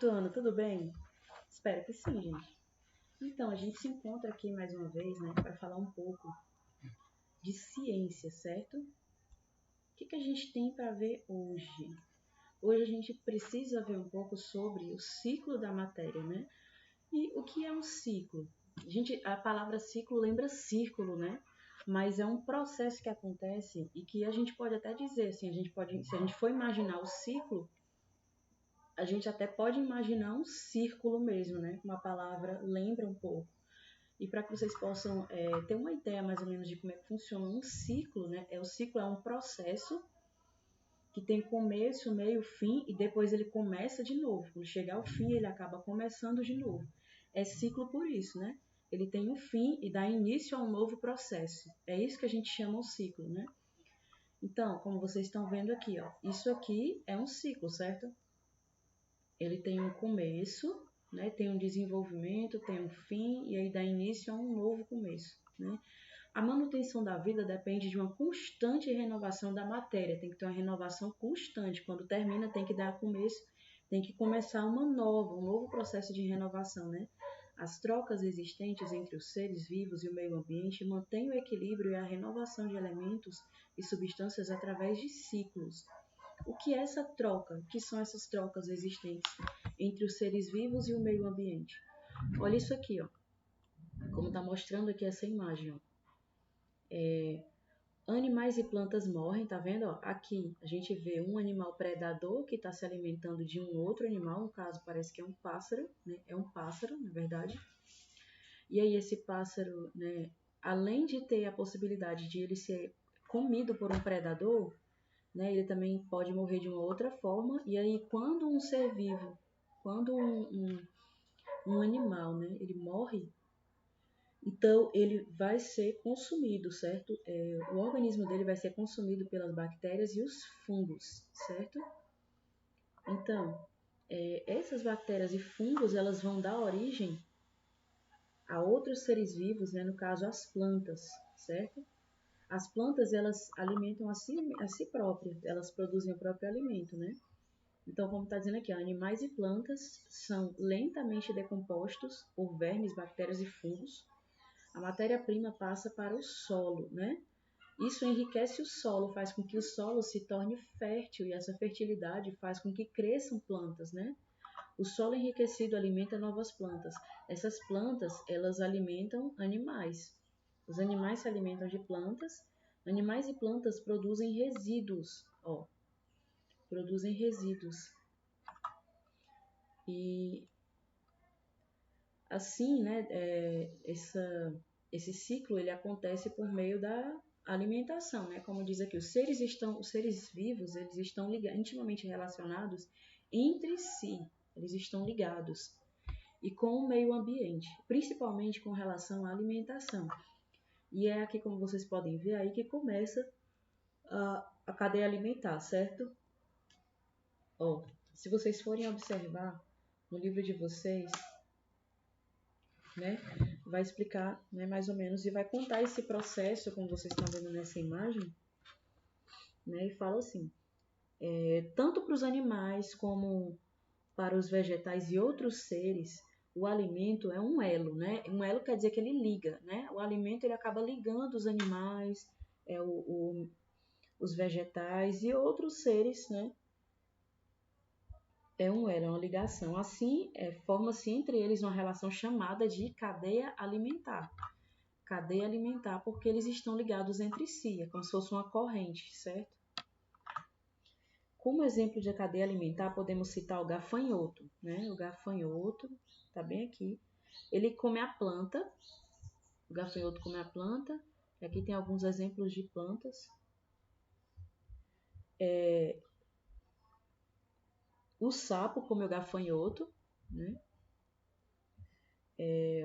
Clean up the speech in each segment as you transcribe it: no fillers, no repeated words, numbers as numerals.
Tuano, tudo bem? Espero que sim, gente. Então, a gente se encontra aqui mais uma vez, né, para falar um pouco de ciência, certo? O que a gente tem para ver hoje? Hoje a gente precisa ver um pouco sobre o ciclo da matéria, né? E o que é um ciclo? A palavra ciclo lembra círculo, né? Mas é um processo que acontece e que a gente pode até dizer, assim, se a gente for imaginar o ciclo, a gente até pode imaginar um círculo mesmo, né? Uma palavra lembra um pouco. E para que vocês possam ter uma ideia mais ou menos de como é que funciona um ciclo, né? O ciclo é um processo que tem começo, meio, fim e depois ele começa de novo. Quando chegar ao fim, ele acaba começando de novo. É ciclo por isso, né? Ele tem um fim e dá início a um novo processo. É isso que a gente chama um ciclo, né? Então, como vocês estão vendo aqui, ó, isso aqui é um ciclo, certo? Ele tem um começo, né? Tem um desenvolvimento, tem um fim e aí dá início a um novo começo, né? A manutenção da vida depende de uma constante renovação da matéria, tem que ter uma renovação constante. Quando termina, tem que dar começo, tem que começar um novo processo de renovação, né? As trocas existentes entre os seres vivos e o meio ambiente mantêm o equilíbrio e a renovação de elementos e substâncias através de ciclos. O que é essa troca? O que são essas trocas existentes entre os seres vivos e o meio ambiente? Olha isso aqui, ó. Como está mostrando aqui essa imagem, ó. Animais e plantas morrem, tá vendo? Ó? Aqui a gente vê um animal predador que está se alimentando de um outro animal, no caso parece que é um pássaro, né? É um pássaro, na verdade. E aí esse pássaro, né, além de ter a possibilidade de ele ser comido por um predador, né, ele também pode morrer de uma outra forma. E aí quando um ser vivo, quando um animal, né, ele morre, então ele vai ser consumido, certo? O organismo dele vai ser consumido pelas bactérias e os fungos, certo? Então, essas bactérias e fungos, elas vão dar origem a outros seres vivos, né? No caso, as plantas, certo? As plantas, elas alimentam a si próprias, elas produzem o próprio alimento, né? Então, como está dizendo aqui, ó, animais e plantas são lentamente decompostos por vermes, bactérias e fungos. A matéria-prima passa para o solo, né? Isso enriquece o solo, faz com que o solo se torne fértil e essa fertilidade faz com que cresçam plantas, né? O solo enriquecido alimenta novas plantas. Essas plantas, elas alimentam animais. Os animais se alimentam de plantas. Animais e plantas produzem resíduos, ó. Produzem resíduos. E assim, né, esse ciclo ele acontece por meio da alimentação, né? Como diz aqui, os seres vivos, eles estão intimamente relacionados entre si, eles estão ligados e com o meio ambiente, principalmente com relação à alimentação. E é aqui, como vocês podem ver, aí que começa a cadeia alimentar, certo? Ó, se vocês forem observar no livro de vocês, né, vai explicar, né, mais ou menos e vai contar esse processo, como vocês estão vendo nessa imagem, né, e fala assim, tanto para os animais como para os vegetais e outros seres, o alimento é um elo, né? Um elo quer dizer que ele liga, né? O alimento ele acaba ligando os animais, os vegetais e outros seres, né? É um elo, é uma ligação. Assim, forma-se entre eles uma relação chamada de cadeia alimentar. Cadeia alimentar porque eles estão ligados entre si, é como se fosse uma corrente, certo? Como exemplo de cadeia alimentar, podemos citar o gafanhoto, né? O gafanhoto, tá bem aqui. Ele come a planta, o gafanhoto come a planta. Aqui tem alguns exemplos de plantas. O sapo come o gafanhoto, né?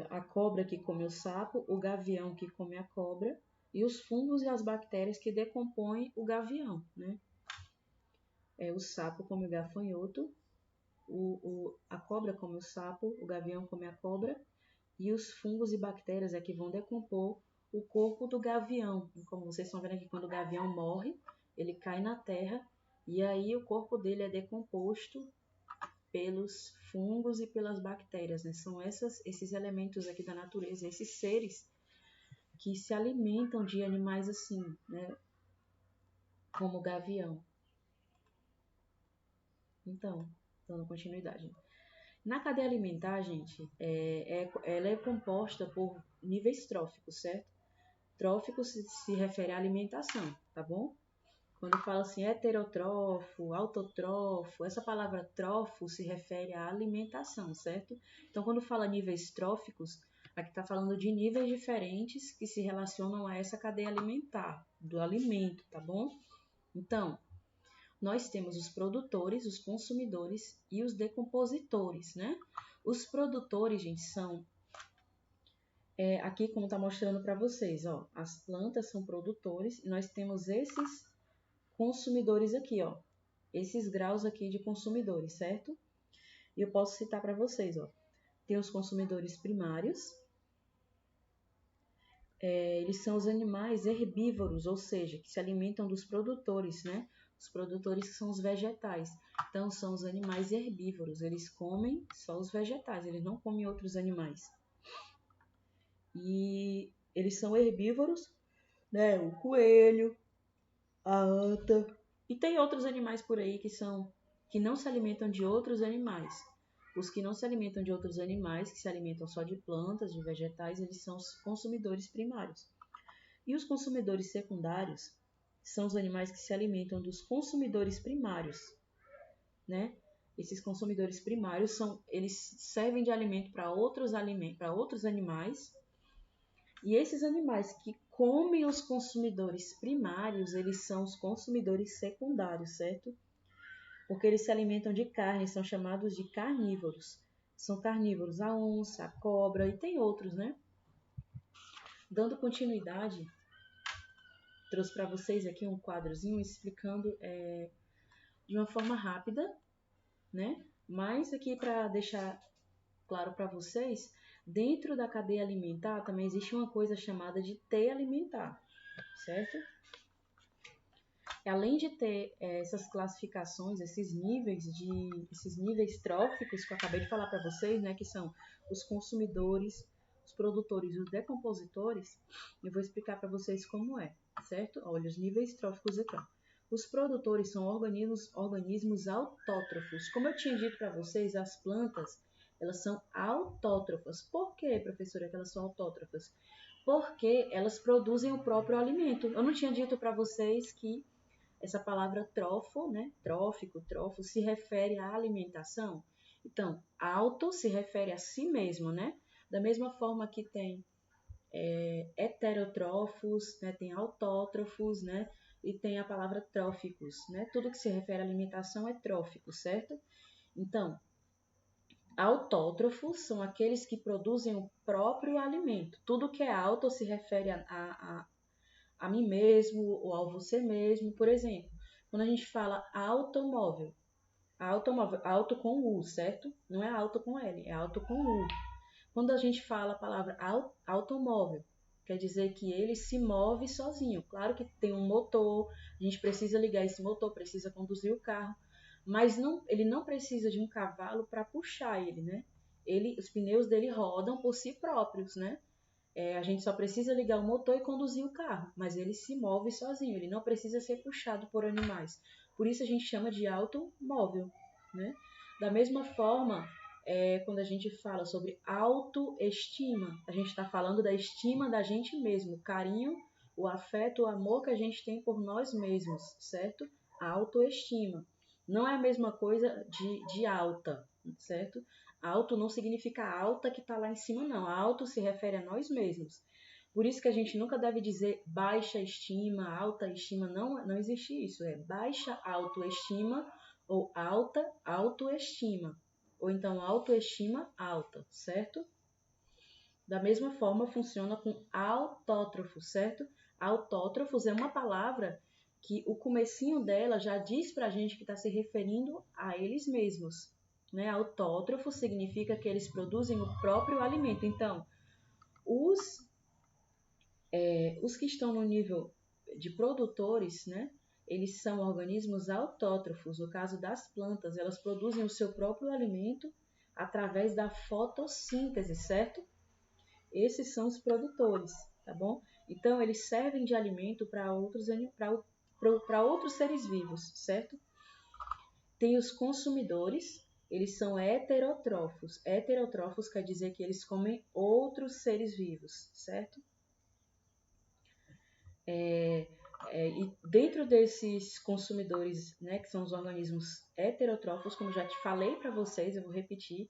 A cobra que come o sapo, o gavião que come a cobra e os fungos e as bactérias que decompõem o gavião, né? O sapo come o gafanhoto, a cobra come o sapo, o gavião come a cobra e os fungos e bactérias é que vão decompor o corpo do gavião. Como vocês estão vendo aqui, quando o gavião morre, ele cai na terra e aí o corpo dele é decomposto pelos fungos e pelas bactérias, né? São esses elementos aqui da natureza, esses seres que se alimentam de animais assim, né? Como o gavião. Então, dando continuidade. Na cadeia alimentar, gente, ela é composta por níveis tróficos, certo? Trófico se refere à alimentação, tá bom? Quando fala assim heterotrofo, autotrofo, essa palavra trofo se refere à alimentação, certo? Então, quando fala níveis tróficos, aqui está falando de níveis diferentes que se relacionam a essa cadeia alimentar, do alimento, tá bom? Então, nós temos os produtores, os consumidores e os decompositores, né? Os produtores, gente, são aqui como está mostrando para vocês, ó, as plantas são produtores e nós temos esses consumidores aqui, ó, esses graus aqui de consumidores, certo? E eu posso citar para vocês, ó, tem os consumidores primários, eles são os animais herbívoros, ou seja, que se alimentam dos produtores, né? Os produtores que são os vegetais. Então, são os animais herbívoros, eles comem só os vegetais, eles não comem outros animais. E eles são herbívoros, né? O coelho, a anta. E tem outros animais por aí que não se alimentam de outros animais. Os que não se alimentam de outros animais, que se alimentam só de plantas, de vegetais, eles são os consumidores primários. E os consumidores secundários são os animais que se alimentam dos consumidores primários, né? Esses consumidores primários eles servem de alimento para outros animais. E esses animais que comem os consumidores primários, eles são os consumidores secundários, certo? Porque eles se alimentam de carne, são chamados de carnívoros. São carnívoros a onça, a cobra e tem outros, né? Dando continuidade, trouxe para vocês aqui um quadrozinho explicando de uma forma rápida, né? Mas aqui para deixar claro para vocês, dentro da cadeia alimentar também existe uma coisa chamada de teia alimentar, certo? Além de ter essas classificações, esses níveis tróficos que eu acabei de falar para vocês, né, que são os consumidores, os produtores e os decompositores, eu vou explicar para vocês como é, certo? Olha, os níveis tróficos aqui, ó. Os produtores são organismos autótrofos. Como eu tinha dito para vocês, as plantas, elas são autótrofas. Por que, professora, que elas são autótrofas? Porque elas produzem o próprio alimento. Eu não tinha dito para vocês que essa palavra trofo, né? Trófico, trofo, se refere à alimentação. Então, auto se refere a si mesmo, né? Da mesma forma que tem heterótrofos, né? Tem autótrofos, né? E tem a palavra tróficos, né? Tudo que se refere à alimentação é trófico, certo? Então, autótrofos são aqueles que produzem o próprio alimento. Tudo que é auto se refere a mim mesmo ou a você mesmo. Por exemplo, quando a gente fala automóvel, auto com U, certo? Não é auto com L, é auto com U. Quando a gente fala a palavra automóvel, quer dizer que ele se move sozinho. Claro que tem um motor, a gente precisa ligar esse motor, precisa conduzir o carro, mas ele não precisa de um cavalo para puxar ele, né? Os pneus dele rodam por si próprios, né? A gente só precisa ligar o motor e conduzir o carro, mas ele se move sozinho, ele não precisa ser puxado por animais. Por isso a gente chama de automóvel, né? Da mesma forma, quando a gente fala sobre autoestima, a gente está falando da estima da gente mesmo, o carinho, o afeto, o amor que a gente tem por nós mesmos, certo? A autoestima. Não é a mesma coisa de alta, certo? Alto não significa alta que está lá em cima, não. Alto se refere a nós mesmos. Por isso que a gente nunca deve dizer baixa estima, alta estima. Não existe isso. É baixa autoestima ou alta autoestima. Ou então autoestima alta, certo? Da mesma forma funciona com autótrofos, certo? Autótrofos é uma palavra que o comecinho dela já diz pra gente que está se referindo a eles mesmos. Né? Autótrofo significa que eles produzem o próprio alimento. Então, os que estão no nível de produtores, né? eles são organismos autótrofos. No caso das plantas, elas produzem o seu próprio alimento através da fotossíntese, certo? Esses são os produtores, tá bom? Então, eles servem de alimento para outros seres vivos, certo? Tem os consumidores, eles são heterotrófos. Heterotrófos quer dizer que eles comem outros seres vivos, certo? E dentro desses consumidores, né, que são os organismos heterotrófos, como já te falei para vocês, eu vou repetir,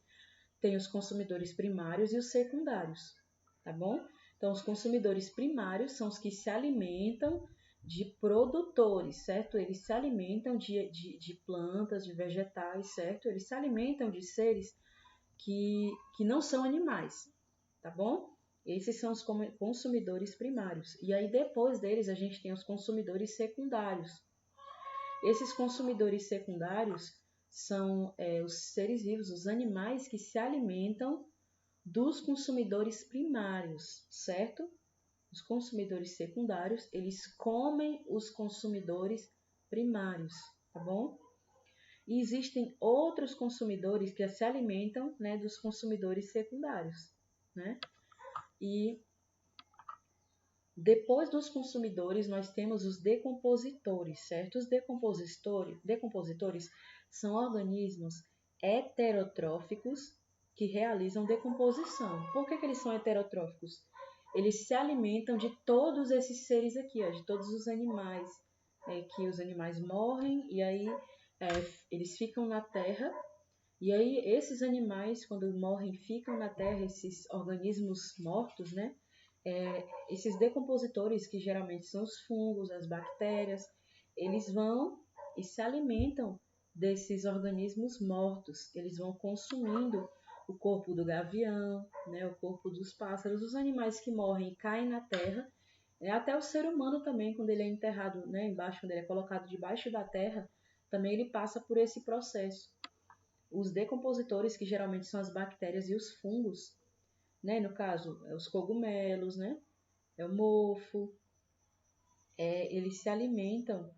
tem os consumidores primários e os secundários, tá bom? Então, os consumidores primários são os que se alimentam de produtores, certo? Eles se alimentam de plantas, de vegetais, certo? Eles se alimentam de seres que não são animais, tá bom? Esses são os consumidores primários. E aí, depois deles, a gente tem os consumidores secundários. Esses consumidores secundários são os seres vivos, os animais que se alimentam dos consumidores primários, certo? Os consumidores secundários, eles comem os consumidores primários, tá bom? E existem outros consumidores que se alimentam, né, dos consumidores secundários, né? E depois dos consumidores, nós temos os decompositores, certo? Os decompositores são organismos heterotróficos que realizam decomposição. Por que eles são heterotróficos? Eles se alimentam de todos esses seres aqui, ó, de todos os animais, que os animais morrem e aí eles ficam na terra. E aí esses animais, quando morrem, ficam na terra, esses organismos mortos, né? Esses decompositores, que geralmente são os fungos, as bactérias, eles vão e se alimentam desses organismos mortos. Eles vão consumindo o corpo do gavião, né, o corpo dos pássaros, os animais que morrem e caem na terra, até o ser humano também, quando ele é enterrado, né, embaixo, quando ele é colocado debaixo da terra, também ele passa por esse processo. Os decompositores, que geralmente são as bactérias e os fungos, né, no caso, os cogumelos, né, o mofo, eles se alimentam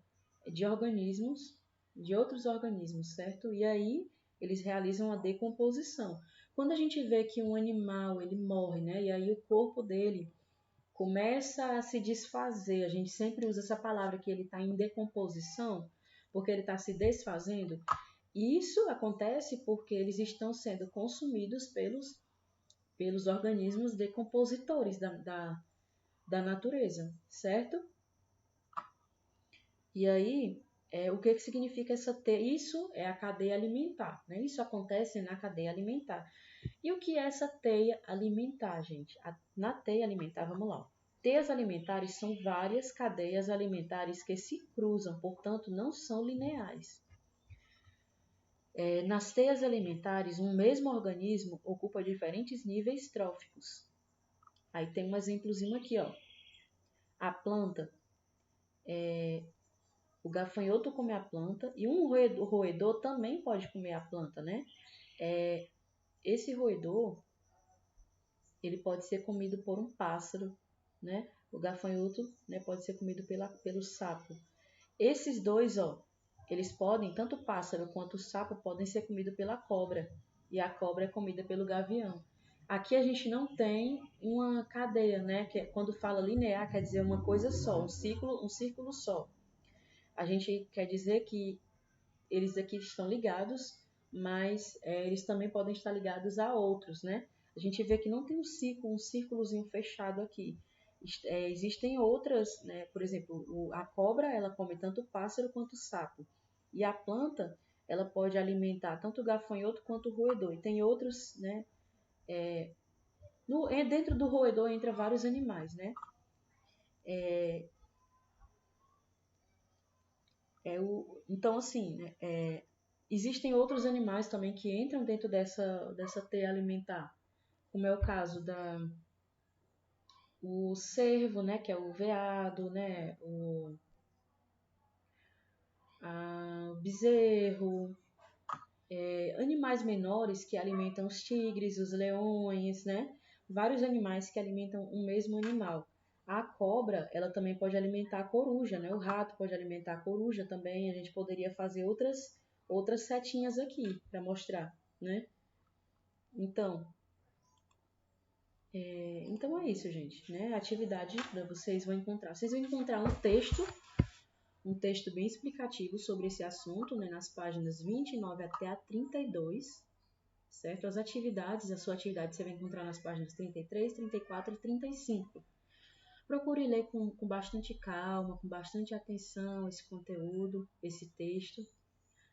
de organismos, de outros organismos, certo? E aí eles realizam a decomposição. Quando a gente vê que um animal ele morre, né, e aí o corpo dele começa a se desfazer, a gente sempre usa essa palavra que ele está em decomposição, porque ele está se desfazendo. Isso acontece porque eles estão sendo consumidos pelos organismos decompositores da natureza, certo? E aí, o que significa essa teia? Isso é a cadeia alimentar, né? Isso acontece na cadeia alimentar. E o que é essa teia alimentar, gente? Na teia alimentar, vamos lá. Teias alimentares são várias cadeias alimentares que se cruzam, portanto, não são lineares. Nas teias alimentares, um mesmo organismo ocupa diferentes níveis tróficos. Aí tem um exemplozinho aqui, ó. A planta, o gafanhoto come a planta e um roedor também pode comer a planta, né? Esse roedor, ele pode ser comido por um pássaro, né? O gafanhoto, né, pode ser comido pelo sapo. Esses dois, ó, eles podem, tanto o pássaro quanto o sapo, podem ser comidos pela cobra. E a cobra é comida pelo gavião. Aqui a gente não tem uma cadeia, né? Que quando fala linear, quer dizer uma coisa só, um círculo só. A gente quer dizer que eles aqui estão ligados, mas eles também podem estar ligados a outros, né? A gente vê que não tem um círculozinho fechado aqui. Existem outras, né? Por exemplo, a cobra, ela come tanto o pássaro quanto o sapo. E a planta, ela pode alimentar tanto o gafanhoto quanto o roedor. E tem outros, né? Dentro do roedor entra vários animais, né? Então, assim, existem outros animais também que entram dentro dessa teia alimentar, como é o caso o cervo, né, que é o veado, né, o bezerro, animais menores que alimentam os tigres, os leões, né, vários animais que alimentam um mesmo animal. A cobra, ela também pode alimentar a coruja, né? O rato pode alimentar a coruja também. A gente poderia fazer outras setinhas aqui para mostrar, né? Então, então é isso, gente, né? A atividade vocês vão encontrar um texto bem explicativo sobre esse assunto, né? Nas páginas 29 até a 32, certo? As atividades, a sua atividade você vai encontrar nas páginas 33, 34 e 35. Procure ler com bastante calma, com bastante atenção esse conteúdo, esse texto,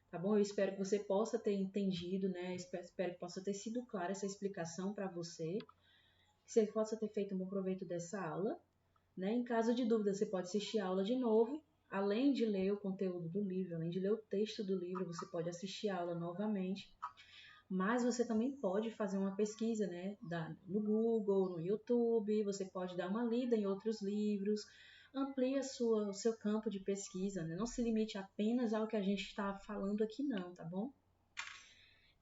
tá bom? Eu espero que você possa ter entendido, né? Espero que possa ter sido clara essa explicação para você, que você possa ter feito um bom proveito dessa aula, né? Em caso de dúvida, você pode assistir a aula de novo. Além de ler o conteúdo do livro, além de ler o texto do livro, você pode assistir a aula novamente. Mas você também pode fazer uma pesquisa, né, no Google, no YouTube, você pode dar uma lida em outros livros, amplie o seu campo de pesquisa, né? Não se limite apenas ao que a gente está falando aqui não, tá bom?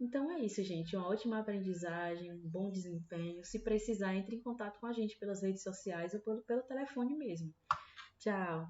Então é isso, gente, uma ótima aprendizagem, um bom desempenho. Se precisar, entre em contato com a gente pelas redes sociais ou pelo telefone mesmo. Tchau!